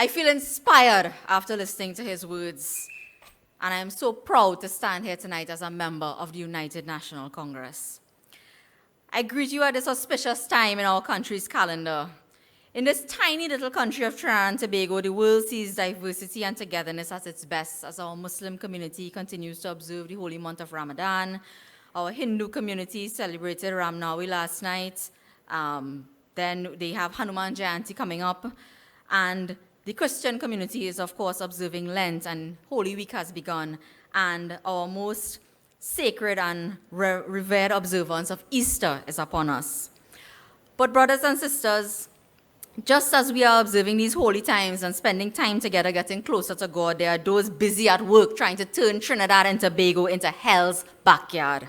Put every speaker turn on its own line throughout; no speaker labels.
I feel inspired after listening to his words, and I am so proud to stand here tonight as a member of the United National Congress. I greet you at this auspicious time in our country's calendar. In this tiny little country of Trinidad and Tobago, the world sees diversity and togetherness at its best as our Muslim community continues to observe the holy month of Ramadan. Our Hindu community celebrated Ram Navami last night. Then they have Hanuman Jayanti coming up. And the Christian community is, of course, observing Lent, and Holy Week has begun. And our most sacred and revered observance of Easter is upon us. But brothers and sisters, just as we are observing these holy times and spending time together getting closer to God, there are those busy at work trying to turn Trinidad and Tobago into hell's backyard.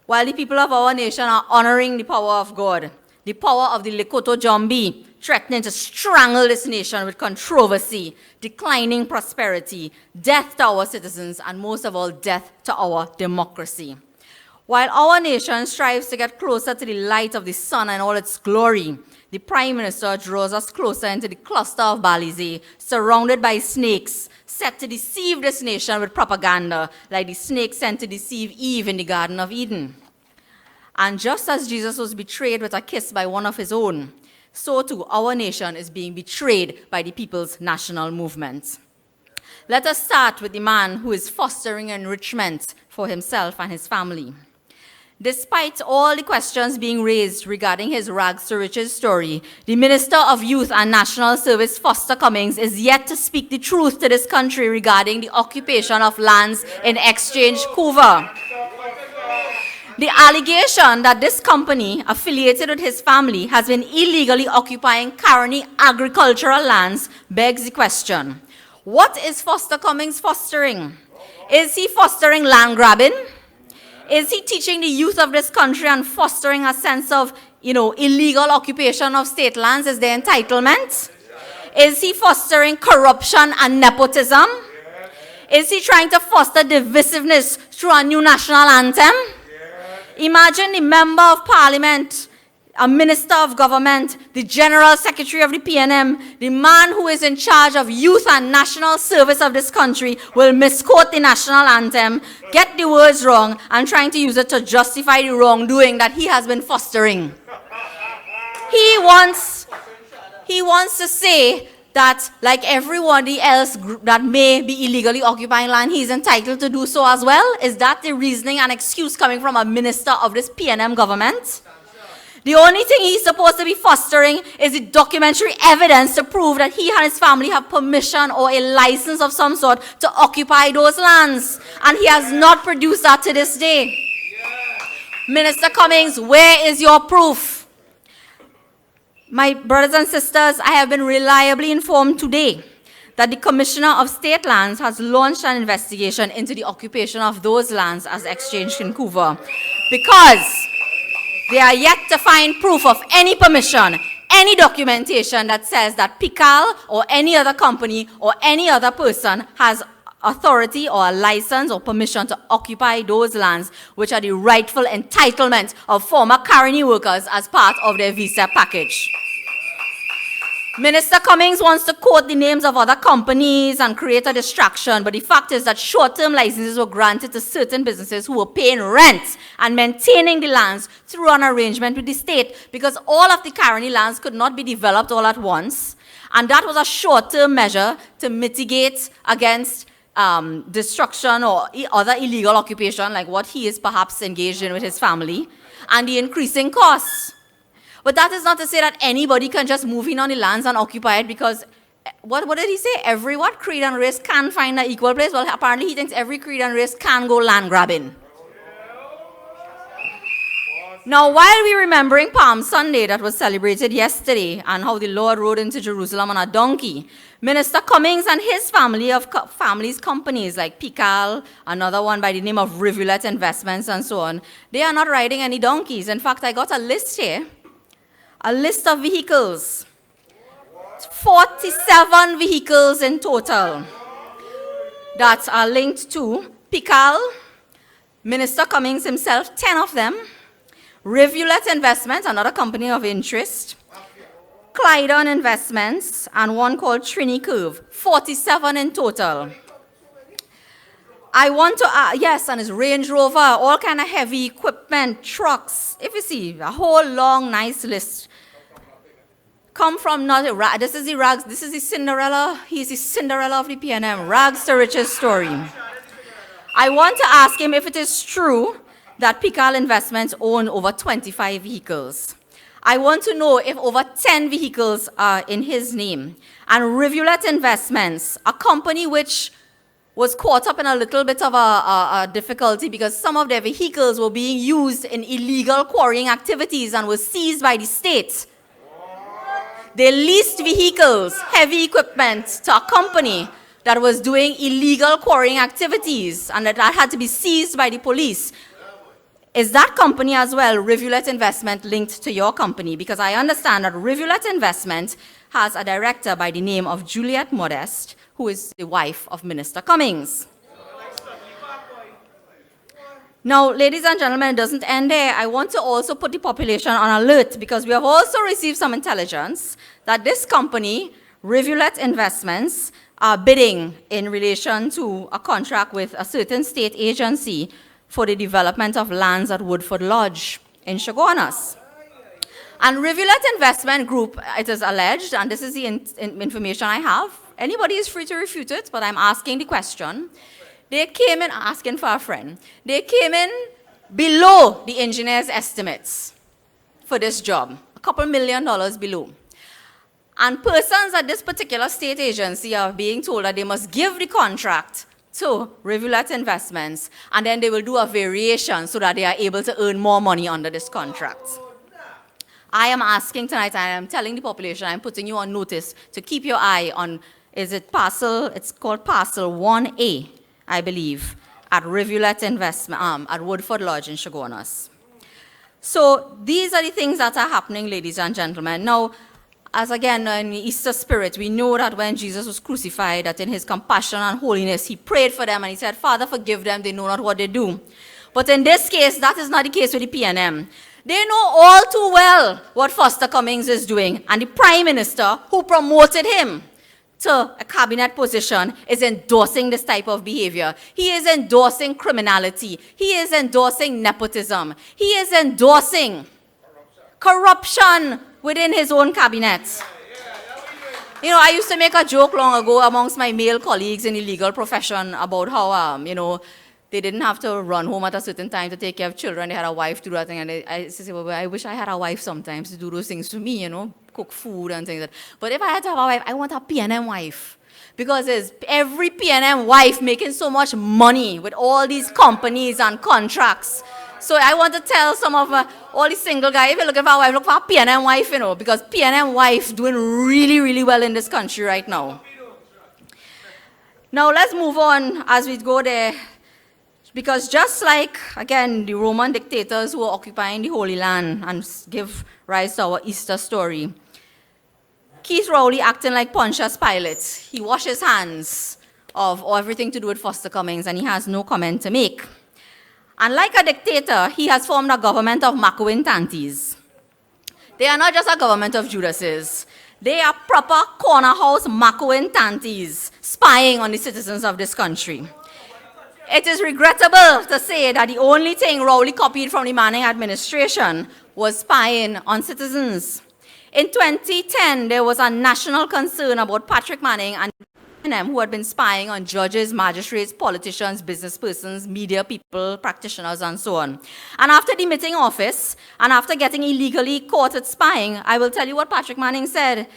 While the people of our nation are honoring the power of God, the power of the Lekoto Jombi, threatening to strangle this nation with controversy, declining prosperity, death to our citizens, and most of all, death to our democracy. While our nation strives to get closer to the light of the sun and all its glory, the Prime Minister draws us closer into the cluster of Balize, surrounded by snakes, set to deceive this nation with propaganda, like the snake sent to deceive Eve in the Garden of Eden. And just as Jesus was betrayed with a kiss by one of his own, so too our nation is being betrayed by the People's National Movement. Let us start with the man who is fostering enrichment for himself and his family. Despite all the questions being raised regarding his rags to riches story, the Minister of Youth and National Service, Foster Cummings, is yet to speak the truth to this country regarding the occupation of lands in Exchange Couva. The allegation that this company, affiliated with his family, has been illegally occupying Caroni agricultural lands begs the question: what is Foster Cummings fostering? Is he fostering land grabbing? Is he teaching the youth of this country and fostering a sense of, illegal occupation of state lands as their entitlement? Is he fostering corruption and nepotism? Is he trying to foster divisiveness through a new national anthem? Imagine the member of parliament, a minister of government, the general secretary of the PNM, the man who is in charge of youth and national service of this country will misquote the national anthem, get the words wrong, and trying to use it to justify the wrongdoing that he has been fostering. He wants to say that, like everybody else that may be illegally occupying land, he's entitled to do so as well. Is that the reasoning and excuse coming from a minister of this PNM government? The only thing he's supposed to be fostering is the documentary evidence to prove that he and his family have permission or a license of some sort to occupy those lands. And he has not produced that to this day. Yeah. Minister Cummings, where is your proof? My brothers and sisters, I have been reliably informed today that the Commissioner of State Lands has launched an investigation into the occupation of those lands as exchanged in Couva, because they are yet to find proof of any permission, any documentation that says that Pical or any other company or any other person has authority or a license or permission to occupy those lands, which are the rightful entitlement of former Caroni workers as part of their visa package. Minister Cummings wants to quote the names of other companies and create a distraction, but the fact is that short-term licenses were granted to certain businesses who were paying rent and maintaining the lands through an arrangement with the state, because all of the Caroni lands could not be developed all at once, and that was a short-term measure to mitigate against destruction or other illegal occupation like what he is perhaps engaged in with his family, and the increasing costs. But that is not to say that anybody can just move in on the lands and occupy it, because what did he say? Every creed and race can find an equal place? Well, apparently he thinks every creed and race can go land grabbing. Now, while we're remembering Palm Sunday that was celebrated yesterday and how the Lord rode into Jerusalem on a donkey, Minister Cummings and his family's companies like Pical, another one by the name of Rivulet Investments and so on, they are not riding any donkeys. In fact, I got a list here. A list of vehicles, 47 vehicles in total that are linked to Pical, Minister Cummings himself, 10 of them, Rivulet Investments, another company of interest, Clydon Investments, and one called Trini Curve, 47 in total. I want to, yes, and it's Range Rover, all kind of heavy equipment, trucks. If you see, a whole long, nice list. Come from not this is the rags, this is the Cinderella, he's the Cinderella of the PNM, rags to riches story. I want to ask him if it is true that Pikal Investments own over 25 vehicles. I want to know if over 10 vehicles are in his name. And Rivulet Investments, a company which was caught up in a little bit of a difficulty because some of their vehicles were being used in illegal quarrying activities and were seized by the state. They leased vehicles, heavy equipment, to a company that was doing illegal quarrying activities and that had to be seized by the police. Is that company as well, Rivulet Investment, linked to your company? Because I understand that Rivulet Investment has a director by the name of Juliette Modeste, who is the wife of Minister Cummings. Now, ladies and gentlemen, it doesn't end there. I want to also put the population on alert because we have also received some intelligence that this company, Rivulet Investments, are bidding in relation to a contract with a certain state agency for the development of lands at Woodford Lodge in Chaguanas. And Rivulet Investment Group, it is alleged, and this is the information I have, anybody is free to refute it, but I'm asking the question. They came in, asking for a friend, they came in below the engineer's estimates for this job, a couple $1 million below. And persons at this particular state agency are being told that they must give the contract to Rivulet Investments, and then they will do a variation so that they are able to earn more money under this contract. I am asking tonight, and I am telling the population, I'm putting you on notice to keep your eye on, is it parcel, it's called parcel 1A, I believe, at Rivulet Investment, at Woodford Lodge in Chaguanas. So these are the things that are happening, ladies and gentlemen. Now, as again, in the Easter spirit, we know that when Jesus was crucified, that in his compassion and holiness, he prayed for them and he said, Father, forgive them, they know not what they do. But in this case, that is not the case with the PNM. They know all too well what Foster Cummings is doing, and the Prime Minister who promoted him to a cabinet position is endorsing this type of behavior. He is endorsing criminality. He is endorsing nepotism. He is endorsing corruption within his own cabinet. You know, I used to make a joke long ago amongst my male colleagues in the legal profession about how, they didn't have to run home at a certain time to take care of children. They had a wife to do that thing. And I used to say, well, I wish I had a wife sometimes to do those things to me, cook food and things like that. But if I had to have a wife, I want a PNM wife. Because there's every PNM wife making so much money with all these companies and contracts. So I want to tell some of all these single guys, if you're looking for a wife, look for a PNM wife, because PNM wife doing really, really well in this country right now. Now let's move on as we go there. Because just like, again, the Roman dictators who were occupying the Holy Land and give rise to our Easter story, Keith Rowley acting like Pontius Pilate. He washes hands of everything to do with Foster Cummings and he has no comment to make. And like a dictator, he has formed a government of Macoin Tanties. They are not just a government of Judases. They are proper corner house Macoin Tanties spying on the citizens of this country. It is regrettable to say that the only thing Rowley copied from the Manning administration was spying on citizens. In 2010, there was a national concern about Patrick Manning and who had been spying on judges, magistrates, politicians, business persons, media people, practitioners, and so on. And after demitting office, and after getting illegally caught at spying, I will tell you what Patrick Manning said.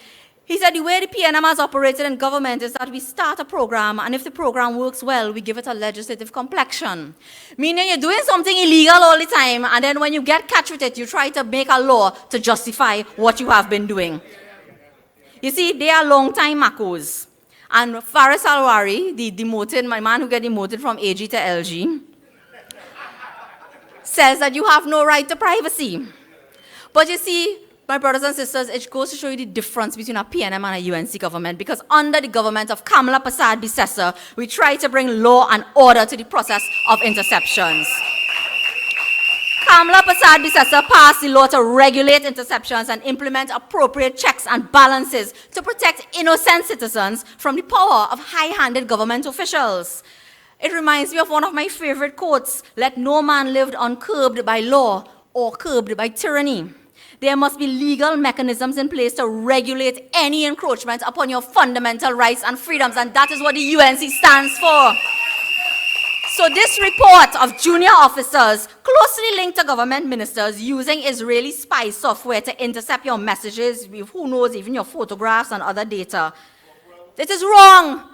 He said the way the PNM has operated in government is that we start a program, and if the program works well, we give it a legislative complexion. Meaning you're doing something illegal all the time, and then when you get catch with it, you try to make a law to justify what you have been doing. You see, they are long-time Macos. And Faris Alwari, my man who got demoted from AG to LG, says that you have no right to privacy. But you see, my brothers and sisters, it goes to show you the difference between a PNM and a UNC government, because under the government of Kamala Prasad-Bissessar, we try to bring law and order to the process of interceptions. Kamla Prasad-Bissessar passed the law to regulate interceptions and implement appropriate checks and balances to protect innocent citizens from the power of high-handed government officials. It reminds me of one of my favorite quotes: "Let no man live uncurbed by law or curbed by tyranny." There must be legal mechanisms in place to regulate any encroachment upon your fundamental rights and freedoms, and that is what the UNC stands for. So this report of junior officers closely linked to government ministers using Israeli spy software to intercept your messages, who knows, even your photographs and other data. It is wrong.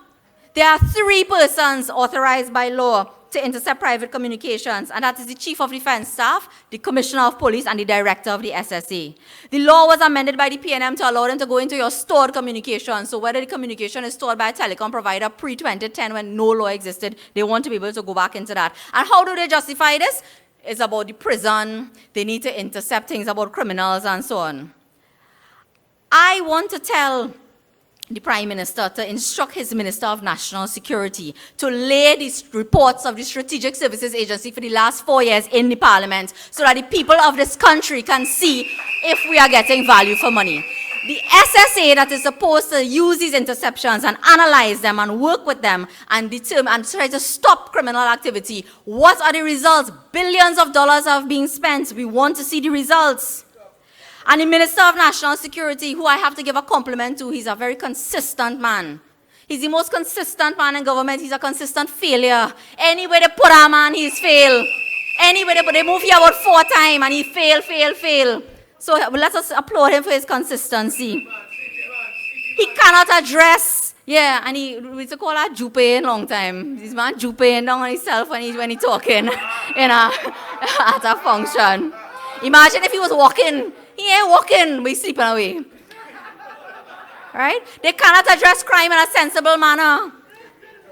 There are 3 persons authorized by law to intercept private communications, and that is the Chief of Defense Staff, the Commissioner of Police, and the Director of the SSA. The law was amended by the PNM to allow them to go into your stored communications. So whether the communication is stored by a telecom provider pre-2010 when no law existed, they want to be able to go back into that. And how do they justify this? It's about the prison. They need to intercept things about criminals and so on. I want to tell the Prime Minister to instruct his Minister of National Security to lay these reports of the Strategic Services Agency for the last 4 years in the Parliament so that the people of this country can see if we are getting value for money. The SSA that is supposed to use these interceptions and analyze them and work with them and determine and try to stop criminal activity, what are the results? Billions of dollars have been spent. We want to see the results. And the Minister of National Security, who I have to give a compliment to, he's a very consistent man. He's the most consistent man in government. He's a consistent failure. Anywhere they put a man, he's failed. Anywhere they move here about 4 times and he fail. So let us applaud him for his consistency. He cannot address, and we used to call that jupe long time. This man jupe down on himself when he talking at a function. Imagine if he was walking. He ain't walking, but he's sleeping away. Right? They cannot address crime in a sensible manner.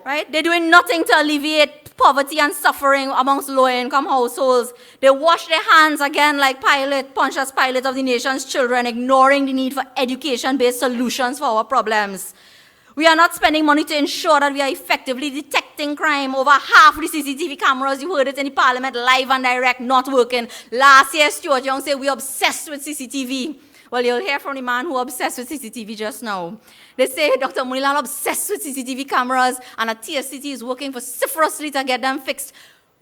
Right? They're doing nothing to alleviate poverty and suffering amongst low-income households. They wash their hands again like Pontius Pilate of the nation's children, ignoring the need for education-based solutions for our problems. We are not spending money to ensure that we are effectively detecting crime. Over half the CCTV cameras, you heard it in the Parliament, live and direct, not working. Last year, Stuart Young said, we're obsessed with CCTV. Well, you'll hear from the man who obsessed with CCTV just now. They say Dr. Munilan obsessed with CCTV cameras, and a TSCT is working vociferously to get them fixed.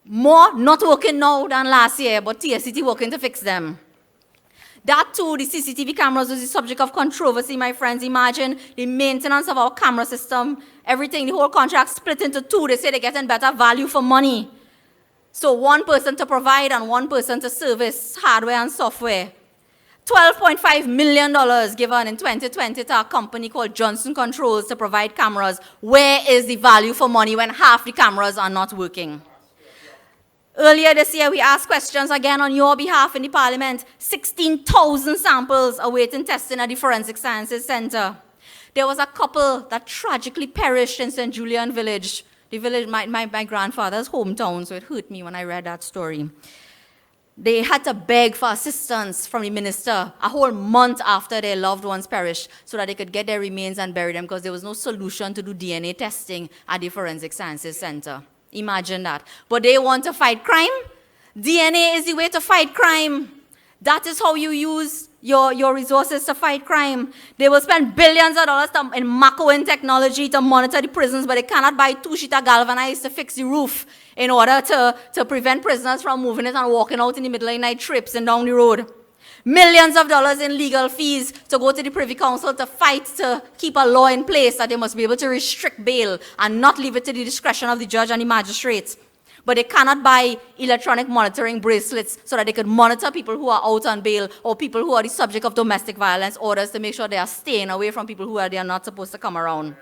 More not working now than last year, but TSCT working to fix them. That too, the CCTV cameras was the subject of controversy, my friends. Imagine the maintenance of our camera system, everything, the whole contract split into 2. They say they're getting better value for money. So 1 person to provide and 1 person to service hardware and software. $12.5 million given in 2020 to a company called Johnson Controls to provide cameras. Where is the value for money when half the cameras are not working? Earlier this year, we asked questions again on your behalf in the Parliament. 16,000 samples awaiting testing at the Forensic Sciences Center. There was a couple that tragically perished in St. Julian Village. The village, my grandfather's hometown, so it hurt me when I read that story. They had to beg for assistance from the minister a whole month after their loved ones perished so that they could get their remains and bury them because there was no solution to do DNA testing at the Forensic Sciences Center. Imagine that. But they want to fight crime. DNA is the way to fight crime. That is how you use your resources to fight crime. They will spend billions of dollars in macro-in technology to monitor the prisons, but they cannot buy 2-sheet of galvanized to fix the roof in order to prevent prisoners from moving it and walking out in the middle of the night trips and down the road. Millions of dollars in legal fees to go to the Privy Council to fight to keep a law in place that they must be able to restrict bail and not leave it to the discretion of the judge and the magistrate. But they cannot buy electronic monitoring bracelets so that they could monitor people who are out on bail or people who are the subject of domestic violence orders to make sure they are staying away from people who they are not supposed to come around.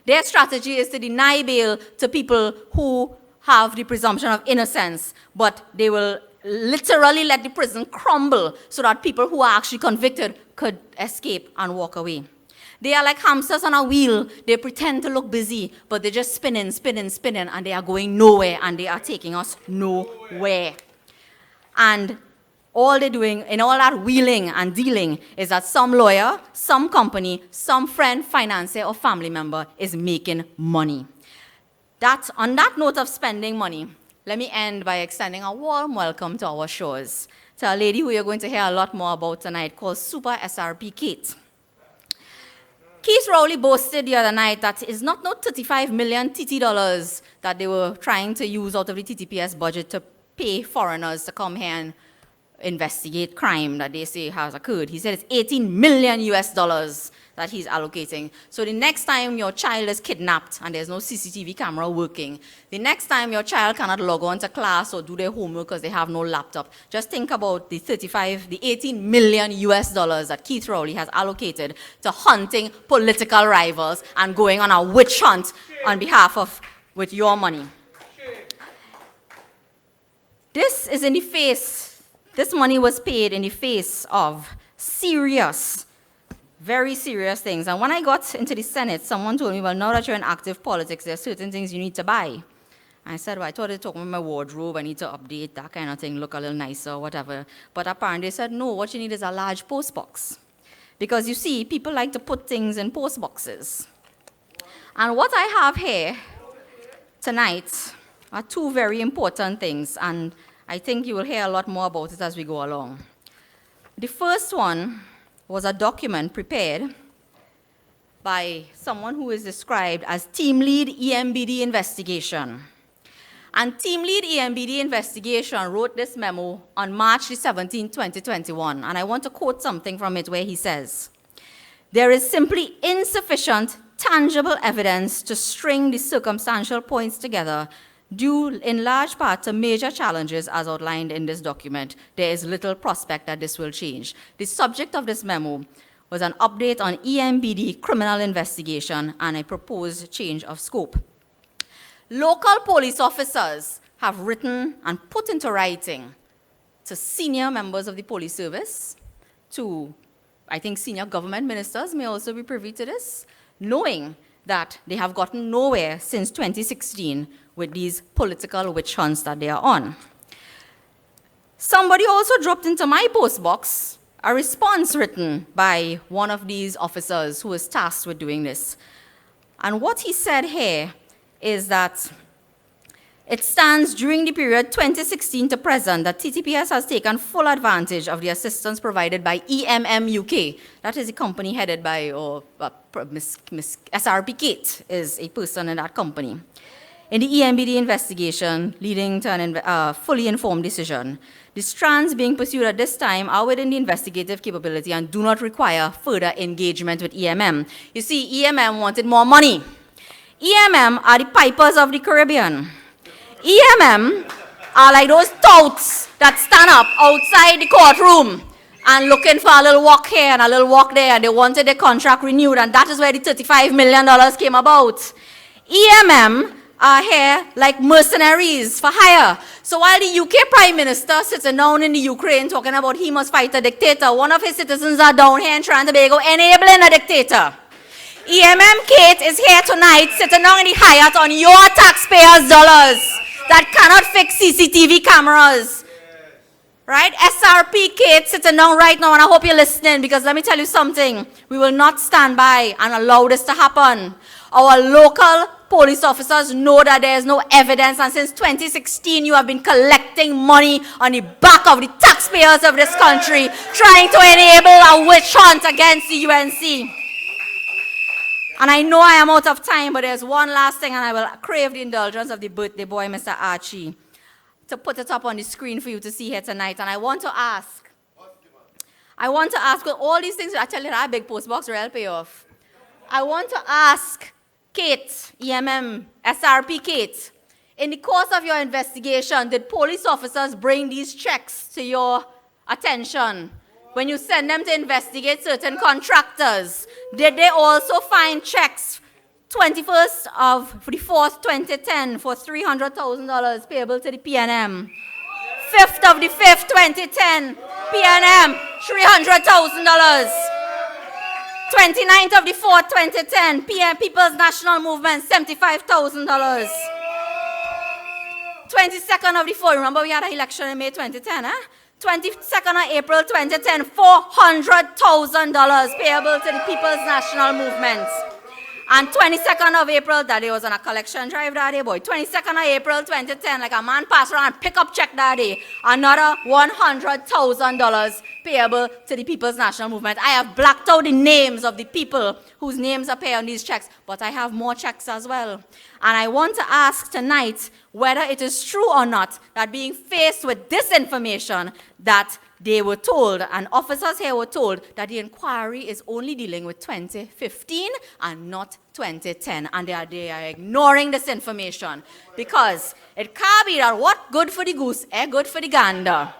Their strategy is to deny bail to people who have the presumption of innocence, but they will literally let the prison crumble so that people who are actually convicted could escape and walk away. They are like hamsters on a wheel. They pretend to look busy, but they're just spinning, and they are going nowhere, and they are taking us nowhere. And all they're doing in all that wheeling and dealing is that some lawyer, some company, some friend, financier, or family member is making money. On that note of spending money, let me end by extending a warm welcome to our shores, to a lady who you're going to hear a lot more about tonight called Super SRP Kate. Keith Rowley boasted the other night that it's not no 35 million TT dollars that they were trying to use out of the TTPS budget to pay foreigners to come here and investigate crime that they say has occurred. He said it's 18 million US dollars that he's allocating. So the next time your child is kidnapped and there's no CCTV camera working, the next time your child cannot log on to class or do their homework because they have no laptop, just think about the 18 million US dollars that Keith Rowley has allocated to hunting political rivals and going on a witch hunt on behalf of, with your money. This money was paid in the face of serious, very serious things. And when I got into the Senate, someone told me, well, now that you're in active politics, there are certain things you need to buy. I said, well, I thought they'd talk about my wardrobe, I need to update, that kind of thing, look a little nicer, whatever. But apparently they said, no, what you need is a large post box. Because you see, people like to put things in post boxes. And what I have here tonight are two very important things, and I think you will hear a lot more about it as we go along. The first one was a document prepared by someone who is described as Team Lead EMBD Investigation. And Team Lead EMBD Investigation wrote this memo on March 17, 2021, and I want to quote something from it where he says, "There is simply insufficient tangible evidence to string the circumstantial points together due in large part to major challenges as outlined in this document. There is little prospect that this will change." The subject of this memo was an update on EMBD criminal investigation and a proposed change of scope. Local police officers have written and put into writing to senior members of the police service, to, I think, senior government ministers may also be privy to this, knowing that they have gotten nowhere since 2016 with these political witch hunts that they are on. Somebody also dropped into my post box a response written by one of these officers who was tasked with doing this. And what he said here is that it stands during the period 2016 to present that TTPS has taken full advantage of the assistance provided by EMM UK. That is a company headed by Miss SRP Kate is a person in that company. In the EMBD investigation leading to a fully informed decision, the strands being pursued at this time are within the investigative capability and do not require further engagement with EMM. You see, EMM wanted more money. EMM are the pipers of the Caribbean. EMM are like those touts that stand up outside the courtroom and looking for a little walk here and a little walk there, and they wanted their contract renewed, and that is where the $35 million came about. EMM are here like mercenaries for hire. So while the UK Prime Minister sitting down in the Ukraine talking about he must fight a dictator, one of his citizens are down here in Trinidad enabling a dictator. EMM Kate is here tonight sitting down in the Hyatt on your taxpayers' dollars that cannot fix CCTV cameras. Right? SRP Kate sitting down right now, and I hope you're listening, because let me tell you something. We will not stand by and allow this to happen. Our local police officers know that there is no evidence, and since 2016 you have been collecting money on the back of the taxpayers of this country, trying to enable a witch hunt against the UNC. And I know I am out of time, but there's one last thing, and I will crave the indulgence of the birthday boy, Mr. Archie, to put it up on the screen for you to see here tonight. And I want to ask, with all these things, I tell you that big post box will pay off. I want to ask Kate, EMM, SRP Kate, in the course of your investigation, did police officers bring these checks to your attention? When you send them to investigate certain contractors, did they also find checks 21st of the 4th, 2010 for $300,000 payable to the PNM? 5th of the 5th, 2010, PNM, $300,000. 29th of the 4th, 2010, People's National Movement, $75,000. 22nd of the 4th, remember we had an election in May 2010, huh? 22nd of April 2010, $400,000 payable to the People's National Movement. And 22nd of April, that day was on a collection drive that day, boy. 22nd of April 2010, like a man passed around and pick up check that day. Another $100,000 payable to the People's National Movement. I have blacked out the names of the people whose names appear on these checks, but I have more checks as well. And I want to ask tonight whether it is true or not that being faced with this information that they were told, and officers here were told, that the inquiry is only dealing with 2015 and not 2010. And they are ignoring this information because it can't be that what good for the goose, good for the gander.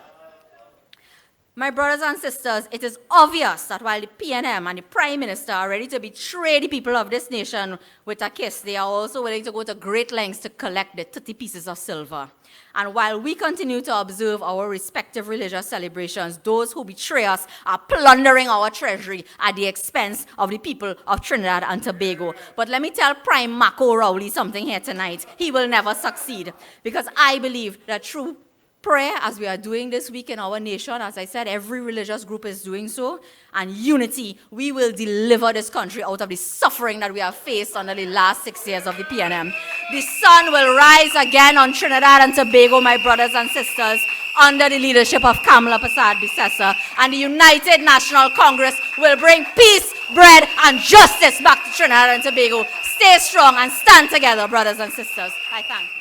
My brothers and sisters, it is obvious that while the PNM and the Prime Minister are ready to betray the people of this nation with a kiss, they are also willing to go to great lengths to collect the 30 pieces of silver. And while we continue to observe our respective religious celebrations, those who betray us are plundering our treasury at the expense of the people of Trinidad and Tobago. But let me tell Prime Marco Rowley something here tonight. He will never succeed, because I believe that true prayer, as we are doing this week in our nation, as I said, every religious group is doing so, and unity, we will deliver this country out of the suffering that we have faced under the last 6 years of the PNM. The sun will rise again on Trinidad and Tobago, my brothers and sisters, under the leadership of Kamala Persad-Bissessar, and the United National Congress will bring peace, bread, and justice back to Trinidad and Tobago. Stay strong and stand together, brothers and sisters. I thank you.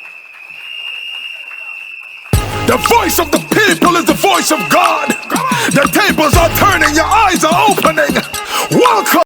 The voice of the people is the voice of God. The tables are turning, your eyes are opening. Welcome.